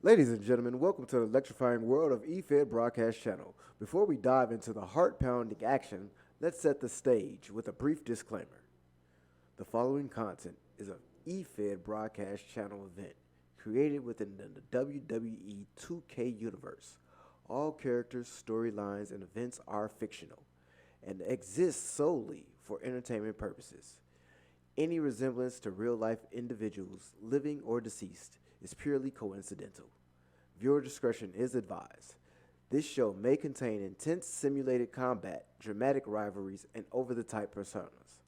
Ladies and gentlemen, welcome to the electrifying world of EFED Broadcast Channel. Before we dive into the heart-pounding action, let's set the stage with a brief disclaimer. The following content is an EFED Broadcast Channel event created within the WWE 2K universe. All characters, storylines, and events are fictional and exist solely for entertainment purposes. Any resemblance to real-life individuals, living or deceased, is purely coincidental. Viewer discretion is advised. This show may contain intense simulated combat, dramatic rivalries, and over-the-top personas.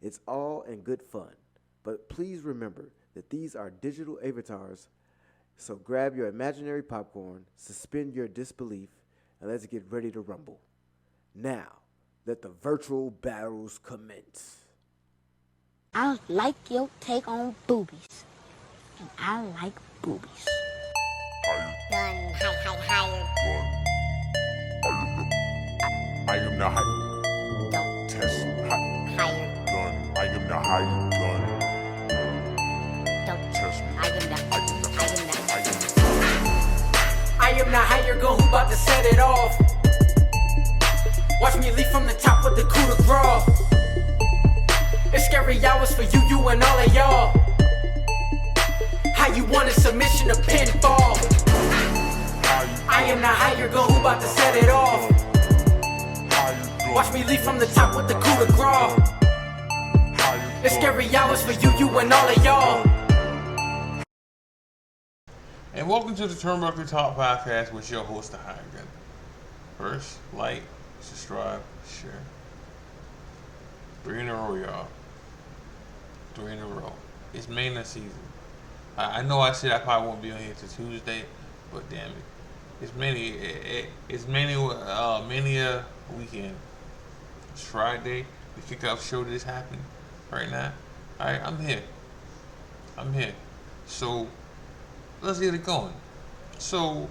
It's all in good fun, but please remember that these are digital avatars, so grab your imaginary popcorn, suspend your disbelief, and let's get ready to rumble. Now, let the virtual battles commence. I like your take on boobies. And I like boobies. Gun, higher. I am the higher. Don't Test higher. gun. I am the higher gun. Don't Test me. I am the I am the I am the higher gun who bout to set it off. Watch me leap from the top with the coup de grace. It's scary hours for you and all of y'all. How you want a submission to pinfall? I am the higher gun who bout to set it off. Watch me leap from the top with the coup de grace. It's scary hours for you and all of y'all. And welcome to the Turnbuckle Talk Podcast with your host, the Higher Gun. First, like, subscribe, share. 3 in a row, y'all. 3 in a row. It's Mania season. I know I said I probably won't be on here till Tuesday, but damn it. It's Mania weekend. It's Friday. The kickoff show that is happening right now. Alright, I'm here. So, let's get it going. So,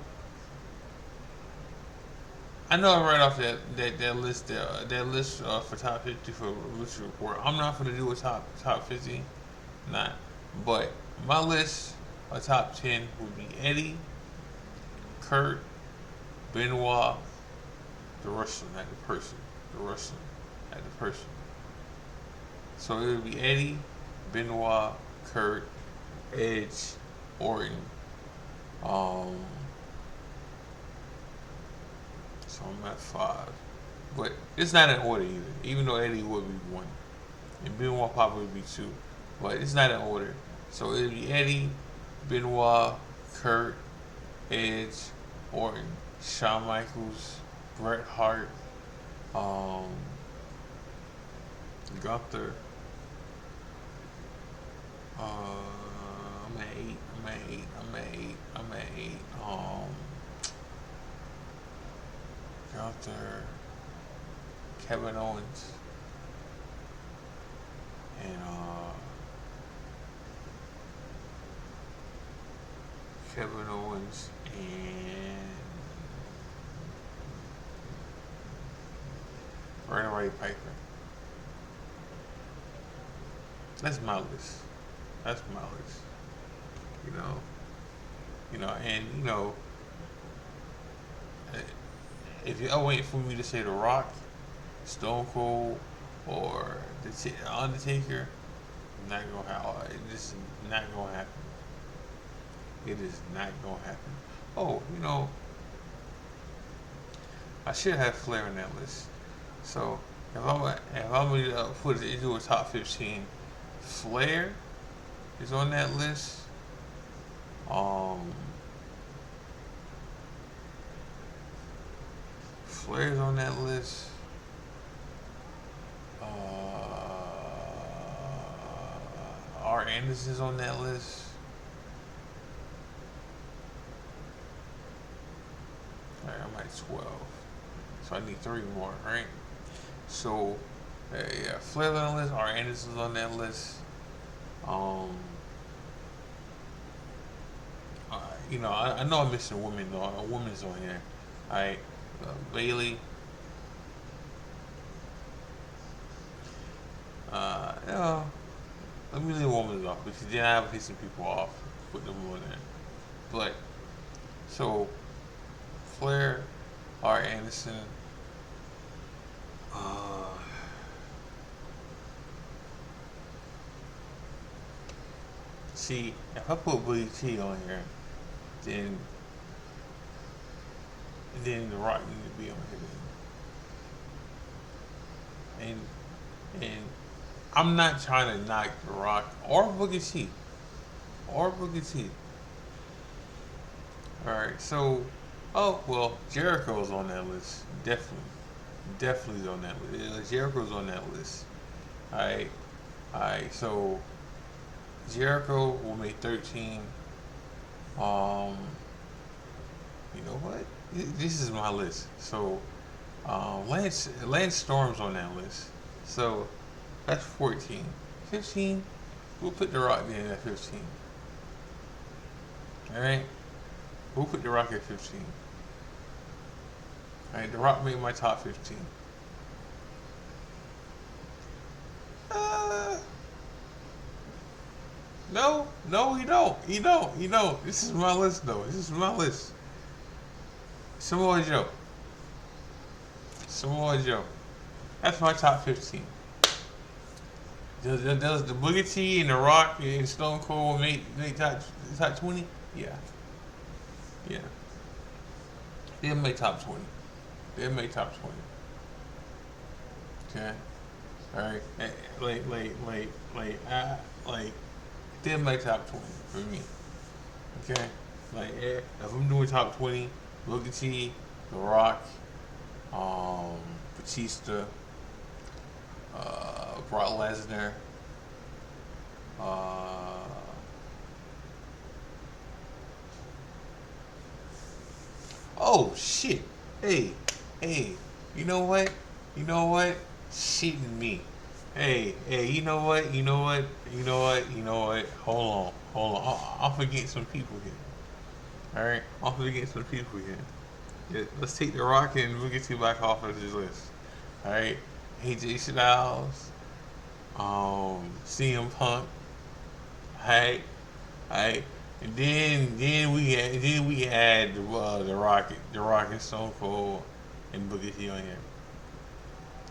I know I read off that list for top 50 for Lucha Report. I'm not going to do a top 50, not. But my list of top 10 would be Eddie, Kurt, Benoit, the wrestling, not the person. The wrestling, not the person. So it would be Eddie, Benoit, Kurt, Edge, Orton. So I'm at 5. But it's not in order either. Even though Eddie would be 1. And Benoit probably would be 2. But it's not in order. So it'd be Eddie, Benoit, Kurt, Edge, Orton, Shawn Michaels, Bret Hart, Gunther. I'm at 8. Gunther, Kevin Owens, and Roddy Piper. That's my list. If you're waiting for me to say The Rock, Stone Cold, or the Undertaker, not gonna happen. This is not gonna happen. It is not gonna happen. Oh, I should have Flair on that list. So if I'm gonna put it into a top 15, Flair is on that list. Flair's on that list. R. Anderson's on that list. Alright, I'm at 12. So I need 3 more, right? So, yeah, Flair's on the list. R. Anderson's on that list. I know I'm missing a woman though. A woman's on here. Alright, Bailey. Let me leave women off because then I have to piss some people off. Put them on there. But So Flair, R. Anderson. See, if I put Boogie T on here, then The Rock need to be on here. And I'm not trying to knock The Rock or Boogie T. Alright, so Jericho's on that list. Definitely on that list. Jericho's on that list. Alright, so Jericho will make 13. You know what? This is my list. So Lance Storm's on that list. So that's 14. 15, we'll put The Rock in at 15. Alright? We'll put The Rock at 15. Alright, The Rock made my top 15. No, he don't. This is my list, though. Samoa Joe. That's my top 15. Does the Boogie T and The Rock and Stone Cold make top 20? Yeah. They'll make top 20. Okay. Alright. They'll make top 20 for me. Okay. If I'm doing top 20, Boogie T, The Rock, Batista, Brock Lesnar, oh shit. Hey, you know what? Shitting me. Hey, you know what? Hold on. I'll forget some people here. Alright? Yeah, let's take The Rock and Boogie T back off of this list. Alright? AJ Styles, CM Punk. Alright? And then we add the Rock and Stone Cold and Boogie T on here.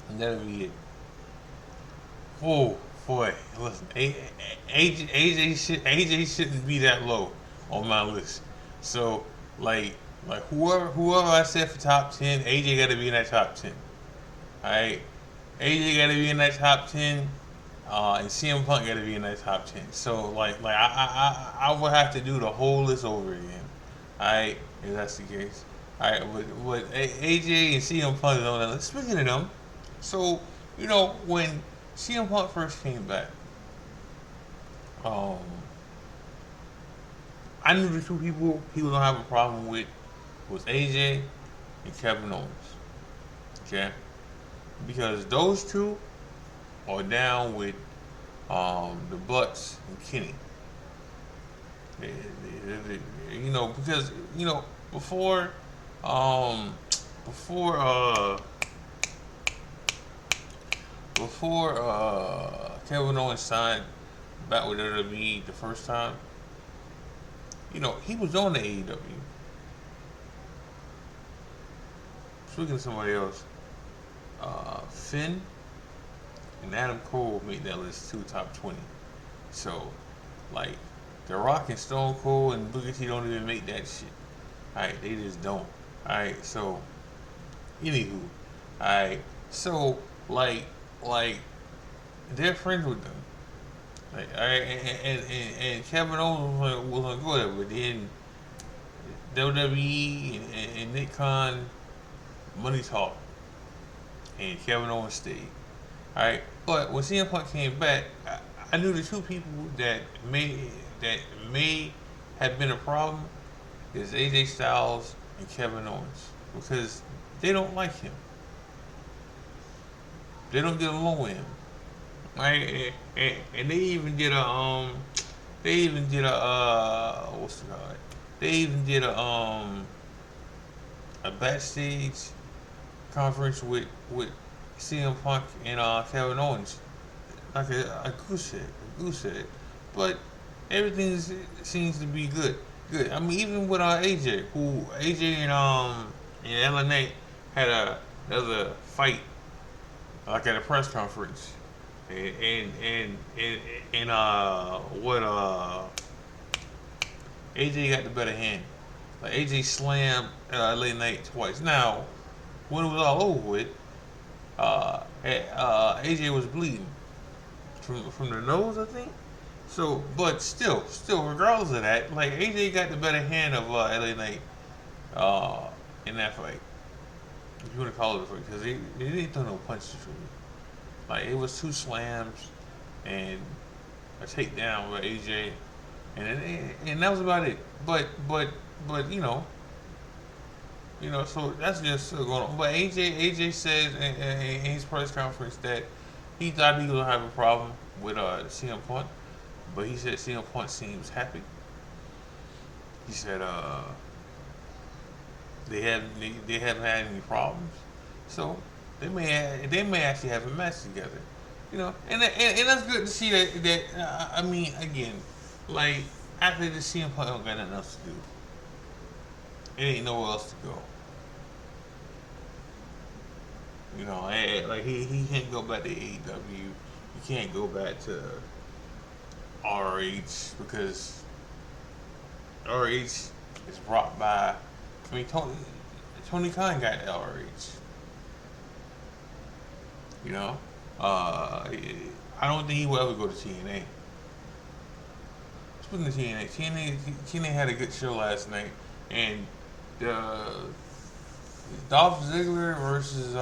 And that'll be it. Oh boy, listen, AJ shouldn't be that low on my list. So whoever I said for top 10, AJ got to be in that top 10. All right, AJ got to be in that top 10, and CM Punk got to be in that top 10. So I would have to do the whole list over again. All right, if that's the case. All right, but AJ and CM Punk is on that list. Speaking of them, so when CM Punk first came back, I knew the two people he was gonna have a problem with was AJ and Kevin Owens. Okay, because those two are down with the Butts and Kenny. Because before Kevin Owens signed back with WWE the first time, he was on the AEW. Speaking of somebody else, Finn and Adam Cole made that list too, top 20. So, The Rock and Stone Cold and Boogie T don't even make that shit. Alright, they just don't. Alright, so, anywho. Alright, so, they're friends with them. And Kevin Owens was gonna go there, but then WWE and Nick Khan money talk, and Kevin Owens stayed. Alright, but when CM Punk came back, I knew the two people that may have been a problem is AJ Styles and Kevin Owens, because they don't like him. They don't get along with him. Right? And they even did a backstage conference with CM Punk and Kevin Owens, like a goose egg. But everything seems to be good. good. I mean, even with AJ, who AJ and LNA had another fight like at a press conference, and what AJ got the better hand. Like AJ slammed LA Knight twice. Now, when it was all over with, AJ was bleeding from the nose, I think. So, but still, regardless of that, like AJ got the better hand of LA Knight in that fight. If you want to call it a fight, because they didn't throw no punches for me. Like it was two slams and a takedown with AJ, and that was about it. But so that's just still going on. But AJ said in his press conference that he thought he was gonna have a problem with CM Punk, but he said CM Punk seems happy. He said they haven't had any problems, so they may actually have a match together. And that's good to see that I mean, again, like after the CM Punk don't got nothing else to do. It ain't nowhere else to go. Like he can't go back to AEW. He can't go back to RH because RH is brought by. I mean, Tony Khan got RH. I don't think he will ever go to TNA. Speaking of TNA had a good show last night, and Dolph Ziggler versus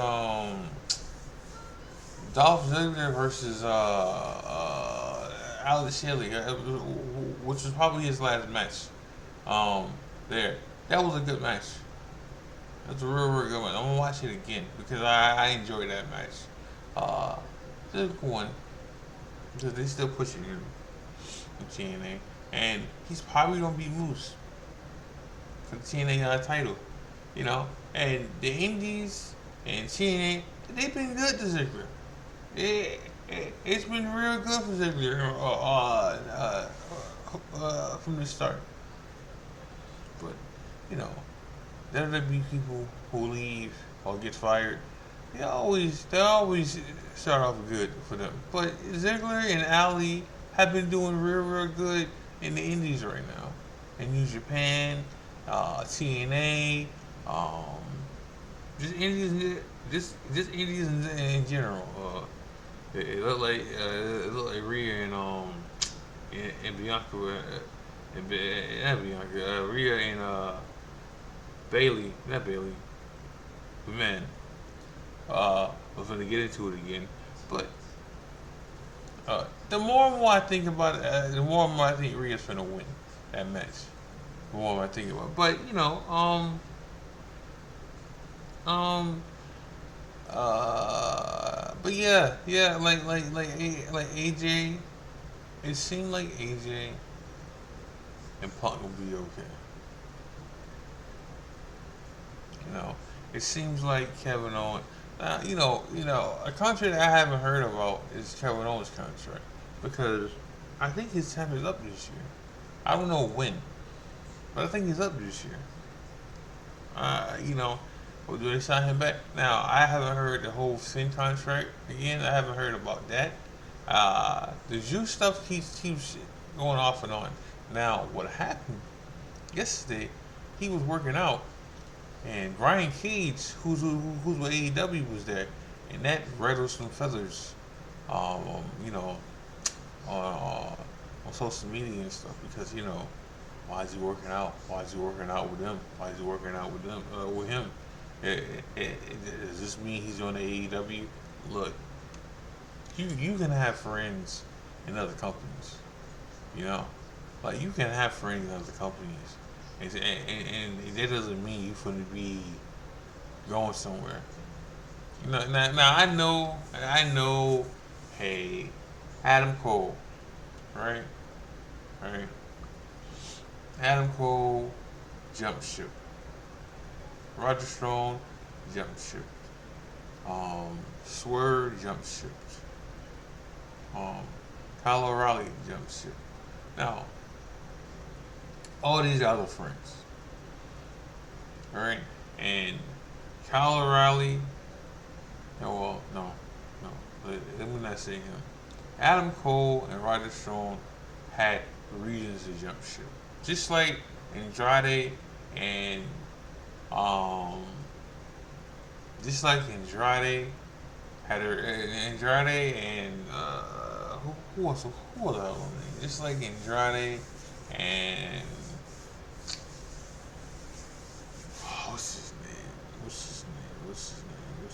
Alex Shelley, which was probably his last match. That was a good match. That's a real good match. I'm gonna watch it again because I enjoyed that match. It's a good one because they still pushing him in TNA, and he's probably gonna beat Moose for the TNA title. And the Indies and TNA, they've been good to Ziggler. It's been real good for Ziggler from the start. But there'll be people who leave or get fired. They always start off good for them. But Ziggler and Ali have been doing real good in the Indies right now. In New Japan, TNA, just Indies, just Indies in general. It looked like Rhea and Bianca, not Bianca, Rhea and Bailey, not Bailey, but man, we're gonna get into it again. But the more and more I think about it, the more and more I think Rhea's gonna win that match. The more I think about it. But but yeah, like AJ, it seemed like AJ and Punk will be okay. It seems like Kevin Owens. A contract that I haven't heard about is Kevin Owens' contract because I think his time is up this year. I don't know when, but I think he's up this year. Or do they sign him back? Now, I haven't heard the whole Finn contract again. I haven't heard about that. The Juice stuff keeps going off and on. Now, what happened yesterday? He was working out, and Brian Cage, who's with AEW, was there, and that rattled some feathers. On social media and stuff because why is he working out? Why is he working out with them? Why is he working out with them? With him? Does this mean he's on the AEW? Look, you can have friends in other companies, like you can have friends in other companies, and that doesn't mean you're going to be going somewhere. Now I know. Hey, Adam Cole, right? Adam Cole jumped ship. Roger Strong jumped ship. Swerve jumped ship. Kyle O'Reilly jumped ship. Now, all these other friends, right? And Kyle O'Reilly, no, well, no, let me not say him. Adam Cole and Roger Strong had reasons to jump ship, just like Andrade and um, just like Andrade had Andrade and who was the other one? Just like Andrade and what's his name? What's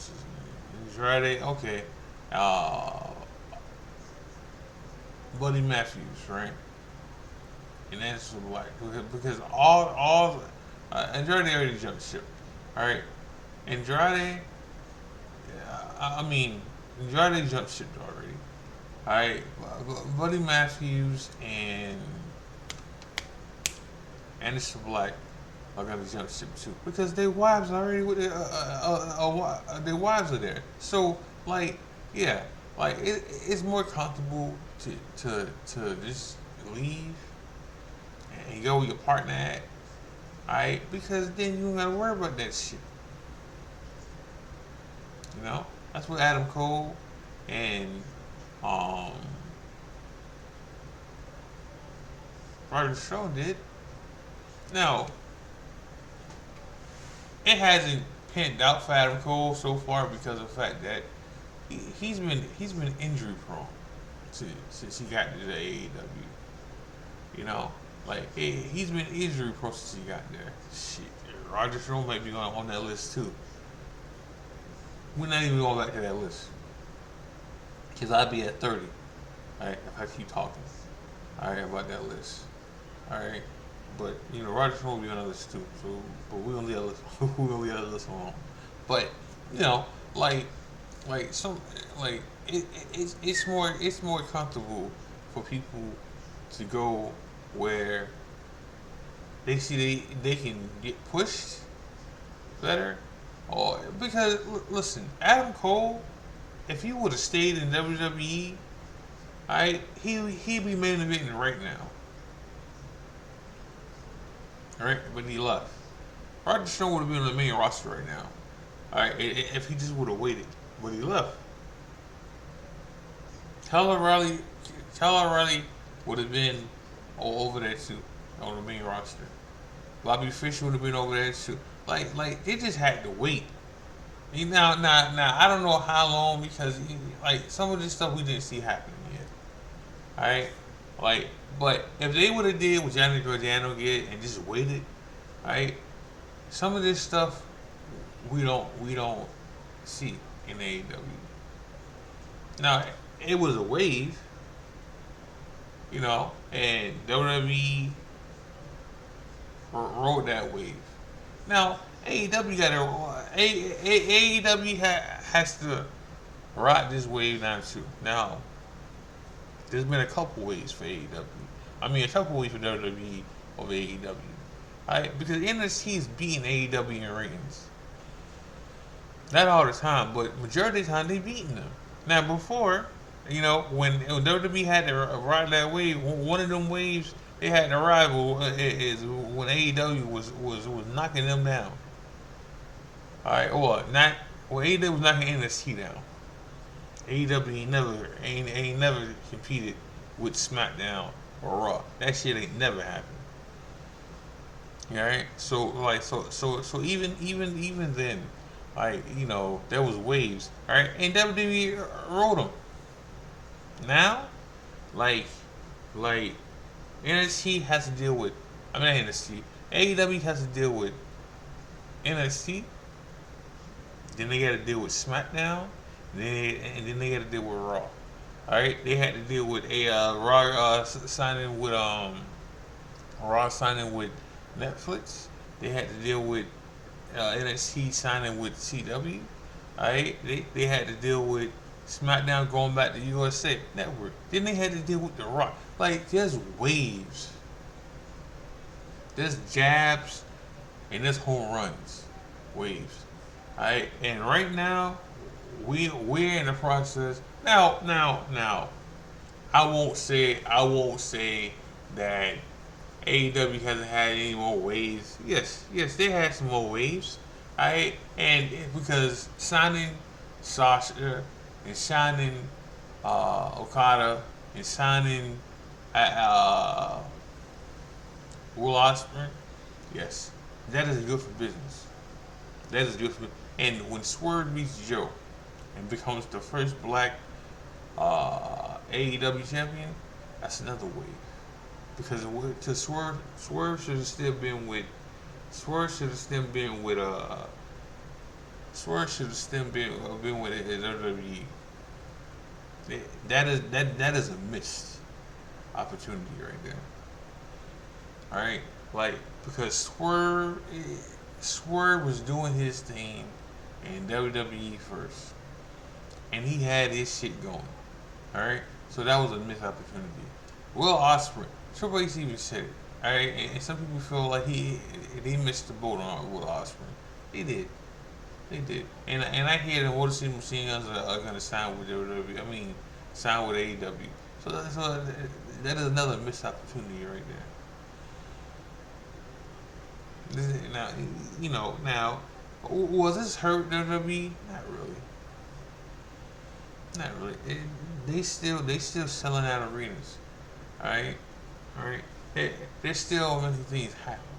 his name? Andrade. Okay. Uh, Buddy Matthews, right? And that's like because all Andrade already jumped ship, all right. Andrade, I mean Andrade jumped ship already, all right. Buddy Matthews and Anderson Black are gonna jump ship too because their wives are already with their wives are there. So like yeah, like it's more comfortable to just leave and go with your partner at, alright? Because then you don't gotta worry about that shit. You know? That's what Adam Cole and Roger Strong did. Now, it hasn't panned out for Adam Cole so far because of the fact that he's been injury prone since he got to the AEW. You know, like he's been injury prone since he got there. Shit, Roger Strong might be on that list too. We're not even going back to that list because I'd be at 30. Alright, if I keep talking. Alright, about that list. Alright, but you know Roger Strong will be on the list too. So, but we gonna leave that list. We gonna leave that list alone. But you know, like some like it's more comfortable for people to go where they see they can get pushed better. Or because listen, Adam Cole, if he would have stayed in WWE, he'd be main eventing right now. Alright, but he left. Roger Strong would have been on the main roster right now. Alright, if he just would have waited, but he left. Kyle O'Reilly would have been all over there too, on the main roster. Bobby Fish would have been over there too. Like they just had to wait. Now, I don't know how long because like some of this stuff we didn't see happening yet. All right, like, but if they would have did what Johnny Gargano did and just waited, all right, some of this stuff we don't see in AEW. Now it was a wave, you know, and WWE rode that wave. Now AEW has to ride this wave now too. Now there's been a couple waves for AEW. I mean a couple waves for WWE over AEW. Alright, because NXT is beating AEW in ratings. Not all the time, but majority of the time they beating them. Now before, you know, when WWE had to ride that wave, one of them waves they had to ride is when AEW was knocking them down. Alright, AEW was knocking NXT down. AEW ain't never competed with SmackDown or Raw. That shit ain't never happened. Alright, so even then, like, you know, there was waves. Alright, and WWE rode them. Now, like NXT has to deal with, I mean not NXT, AEW has to deal with NXT, then they got to deal with SmackDown, and then they got to deal with Raw. Alright, they had to deal with a Raw signing with Netflix. They had to deal with NXT signing with CW. Alright, they had to deal with SmackDown going back to USA Network. Then they had to deal with The Rock. Like, there's waves. There's jabs and there's home runs. Waves. Alright, and right now we're in the process. Now I won't say that AEW hasn't had any more waves. Yes, they had some more waves. Alright, and because signing Sasha and signing Okada and signing uh, Will Ospreay, yes, that is good for business. That is good for, and when Swerve meets Joe and becomes the first black AEW champion, that's another wave. Because to Swerve should have still been with, Swerve should have still been with Swerve should have still been with WWE. That is a missed opportunity right there. All right, like because Swerve was doing his thing in WWE first, and he had his shit going. All right, so that was a missed opportunity. Will Ospreay, Triple H even said it. All right, and some people feel like he missed the boat on Will Ospreay. They did. They did, and I hear the Motor City Machine Guns are going to sign with WWE. I mean, sign with AEW. So that is another missed opportunity right there. Now, now, was this hurt WWE? Not really. Not really. They still selling out arenas. All right. They're still making things happen.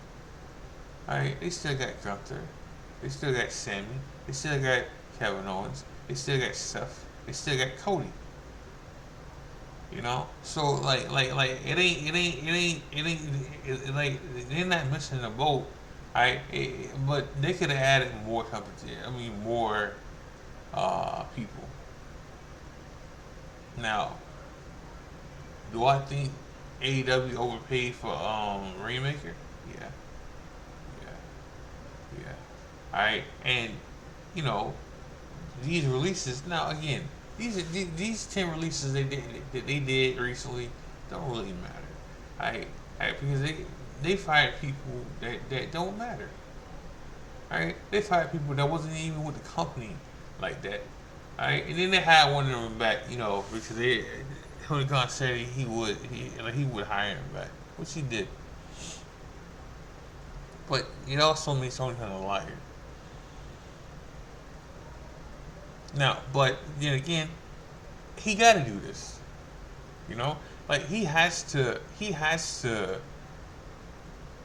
All right. They still got Gunther. They still got Sammy. They still got Kevin Owens. They still got Seth. They still got Cody. So like it ain't like they're not missing the boat. Right? But they could have added more competition. I mean more people. Now, do I think AEW overpaid for Rainmaker? Yeah. Alright, and these releases now again, these 10 releases they did recently don't really matter. Alright, because they fired people that don't matter. Alright, they fired people that wasn't even with the company like that. Alright, and then they had one of them back, because Tony Khan said he would hire him back, which he did. But it also means Tony Khan a liar. Now, but then again, he got to do this. Like he has to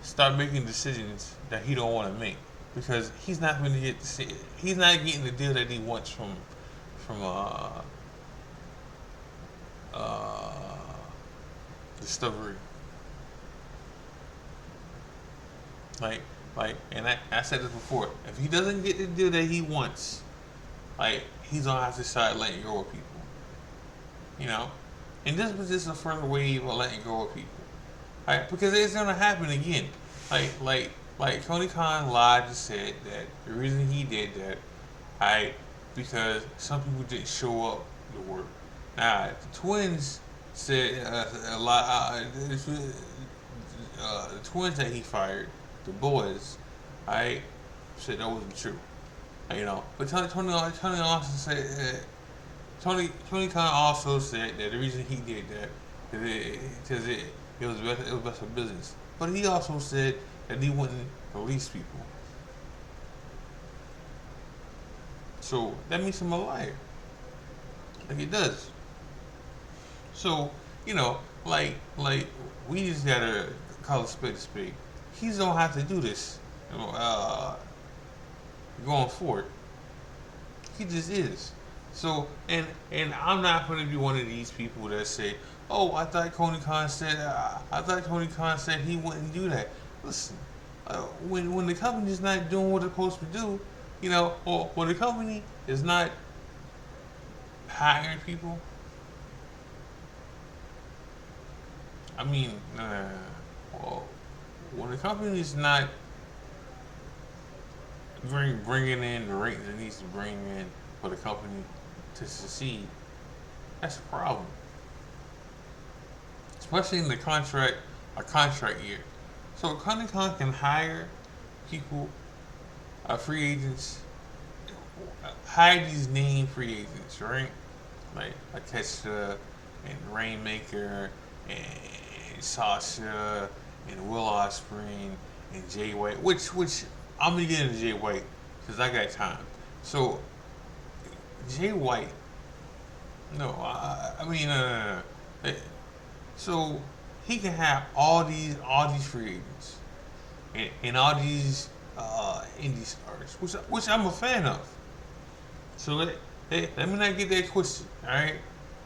start making decisions that he don't want to make because he's not going to he's not getting the deal that he wants from Discovery. And I said this before. If he doesn't get the deal that he wants, he's gonna have to start letting go of people. And this was just a further wave of letting go of people. Because it's gonna happen again. Like Tony Khan lied and said that the reason he did that, because some people didn't show up to work. Now the twins said a lot. The twins that he fired, the boys, said that wasn't true. But Tony also said Tony Khan also said that the reason he did that because it was best for business. But he also said that he wouldn't release people. So that makes him a liar. Like it does. So we just gotta call a spade a spade. He don't have to do this. Going forward. He just is. So and I'm not going to be one of these people that say, "Oh, I thought Tony Khan said he wouldn't do that." Listen, when the company's not doing what it's supposed to do, or when the company is not hiring people, I mean, when the company is not bringing in the rate that it needs to bring in for the company to succeed, that's a problem. Especially in a contract year. So Tony Khan can hire people, free agents, hire these named free agents, right? Like Kesha and Rainmaker and Sasha and Will Ospreay and Jay White, which I'm gonna get into Jay White because I got time. So Jay White, no, I mean, so he can have all these free agents and all these indie stars, which I'm a fan of. So let me not get that twisted. All right,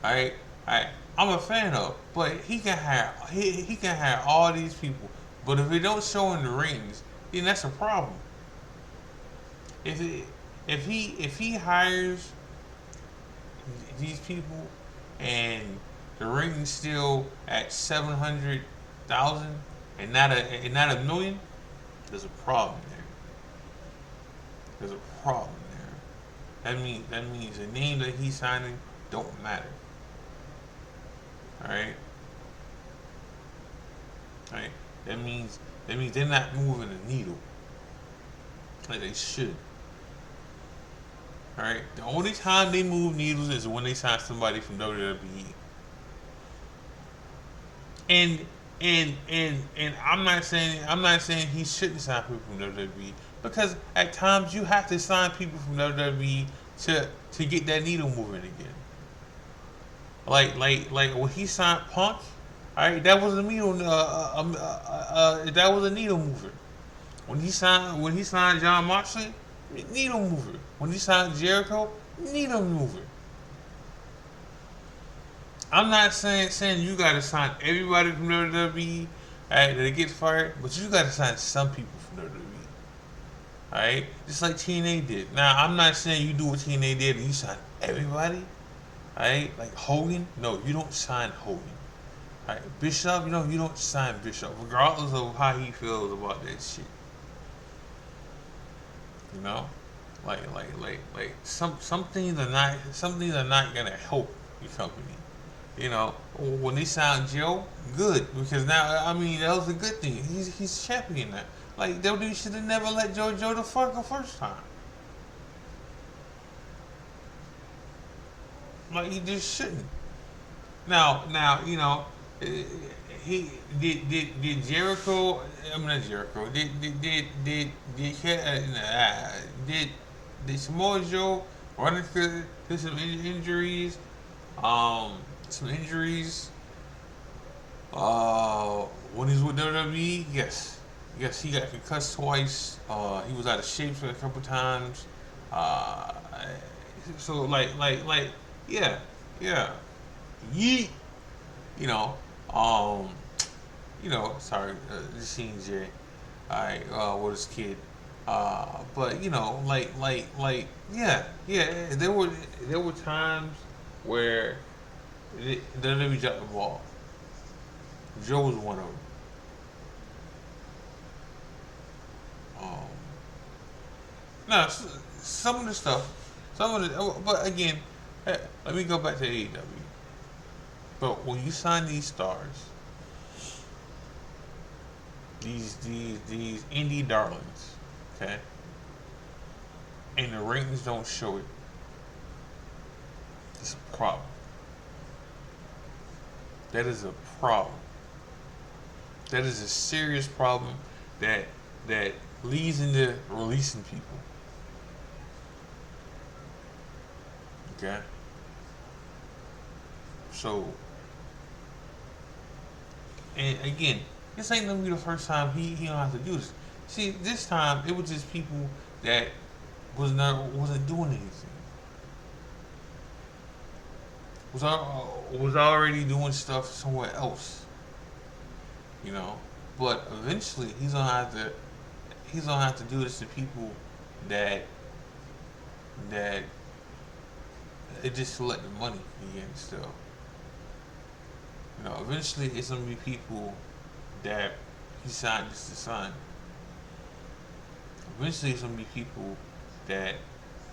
all right, all right. I'm a fan of, but he can have all these people. But if it don't show in the rings, then that's a problem. If he hires these people and the rating's still at 700,000 and not a million, there's a problem there. There's a problem there. That means the name that he's signing don't matter. Alright? Alright? That means they're not moving the needle like they should. Alright? The only time they move needles is when they sign somebody from WWE. And I'm not saying he shouldn't sign people from WWE, because at times you have to sign people from WWE to get that needle moving again. Like when he signed Punk, alright, that was a needle that was a needle mover. When he signed John Moxley, needle mover. When he signed Jericho, needle mover. I'm not saying you gotta sign everybody from WWE that gets fired, but you gotta sign some people from WWE. Alright? Just like TNA did. Now, I'm not saying you do what TNA did and you sign everybody. Alright? Like Hogan. No, you don't sign Hogan. Alright? Bischoff, you don't sign Bischoff, regardless of how he feels about that shit. You know? Like some things are not gonna help your company. You know, when they signed Joe, good, because now, I mean, that was a good thing. He's champion now. Like, WWE should have never let Joe the fuck the first time. Like, he just shouldn't. Now, you know, he did Jericho. I mean, not Jericho. Did Samoa Joe run into some injuries? Some injuries. When he's with WWE, yes, he got concussed twice. He was out of shape for a couple times. So yeah, yeet. Sorry, just seeing Jay. With his kid. But yeah. There were times where WWE dropped the ball. Joe was one of them. Now, some of the, but again, let me go back to AEW. But when you sign these stars, these indie darlings, okay, and the ratings don't show it, it's a problem. That is a problem. That is a serious problem that leads into releasing people. Okay? So, and again, this ain't gonna be the first time he don't have to do this. See, this time it was just people that wasn't doing anything. Was already doing stuff somewhere else, you know. But eventually, he's gonna have to do this to people that it just collect the money again. Still, you know. Eventually, it's gonna be people that he signed just to sign. Eventually, it's gonna be people that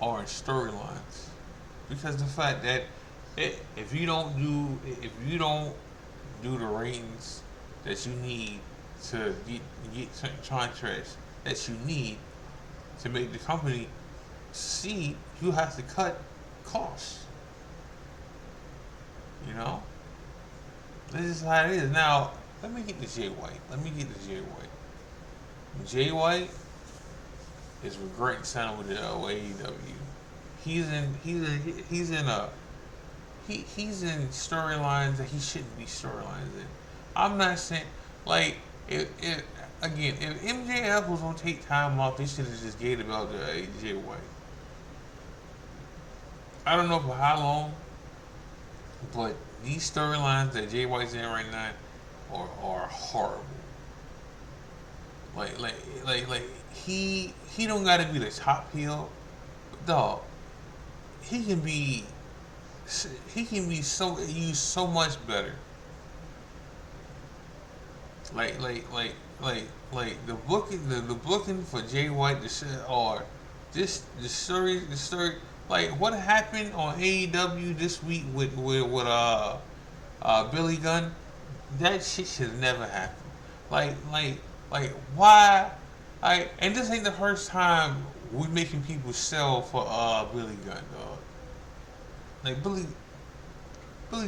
are in storylines, because the fact that if you don't do the ratings that you need to get contracts that you need to make the company succeed, you have to cut costs. You know, this is how it is. Now, Let me get to Jay White. Jay White is regretting signing with the AEW. He's in storylines that he shouldn't be storylines in. I'm not saying like if again if MJF was gonna take time off, they should have just gave it out to Jay White. I don't know for how long, but these storylines that Jay White's in right now are horrible. Like he don't gotta be the top heel, but dog. He can be so used so much better. Like the booking for Jay White or just the story like what happened on AEW this week with Billy Gunn, that shit should never happen. Like why? And this ain't the first time we making people sell for Billy Gunn, dog. Like Billy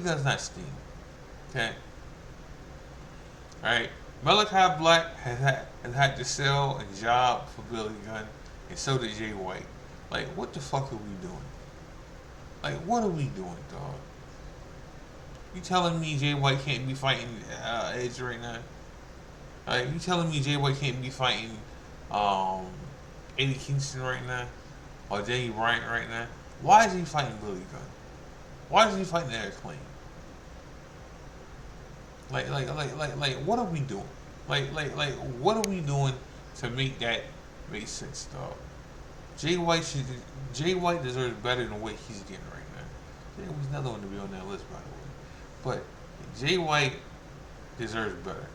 Gunn's not Sting, okay? All right, Malachi Black has had to sell a job for Billy Gunn, and so did Jay White. Like, what the fuck are we doing? Like, what are we doing, dog? You telling me Jay White can't be fighting Edge right now? Like, you telling me Jay White can't be fighting Eddie Kingston right now, or Danny Bryant right now? Why is he fighting Billy Gunn? Why is he fighting Eric Clean? Like, what are we doing? Like, what are we doing to make that make sense, dog? Jay White deserves better than what he's getting right now. Jay White's another one to be on that list, by the way. But Jay White deserves better.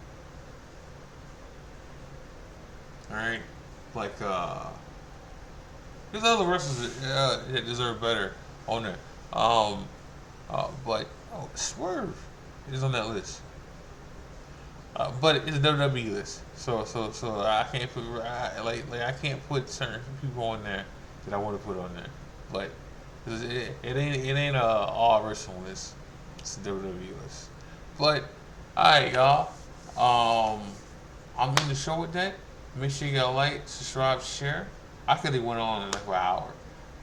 Alright? Like, there's other wrestlers that deserve better on there. But Swerve is on that list. But it's a WWE list, so I can't put I can't put certain people on there that I want to put on there. But it ain't a all wrestling list. It's a WWE list. But alright, y'all. I'm in the show with that. Make sure you got like, subscribe, share. I could have went on in like an hour,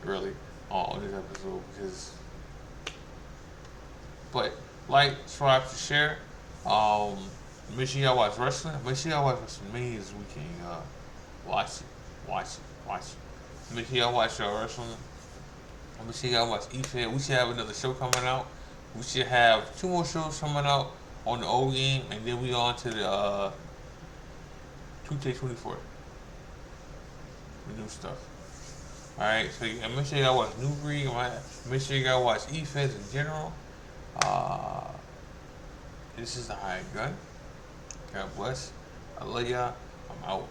really, on this episode but like, subscribe, share. Make sure y'all watch wrestling. Make sure y'all watch Mania this weekend. Watch it. Make sure y'all watch wrestling. Make sure y'all watch EFBC. We should have another show coming out. We should have 2 more shows coming out on the old game, and then we on to the 2K24. The new stuff. Alright, so make sure y'all watch New Breed. Make sure y'all watch EFBC in general. This is the High Gun. God bless. I love y'all. I'm out.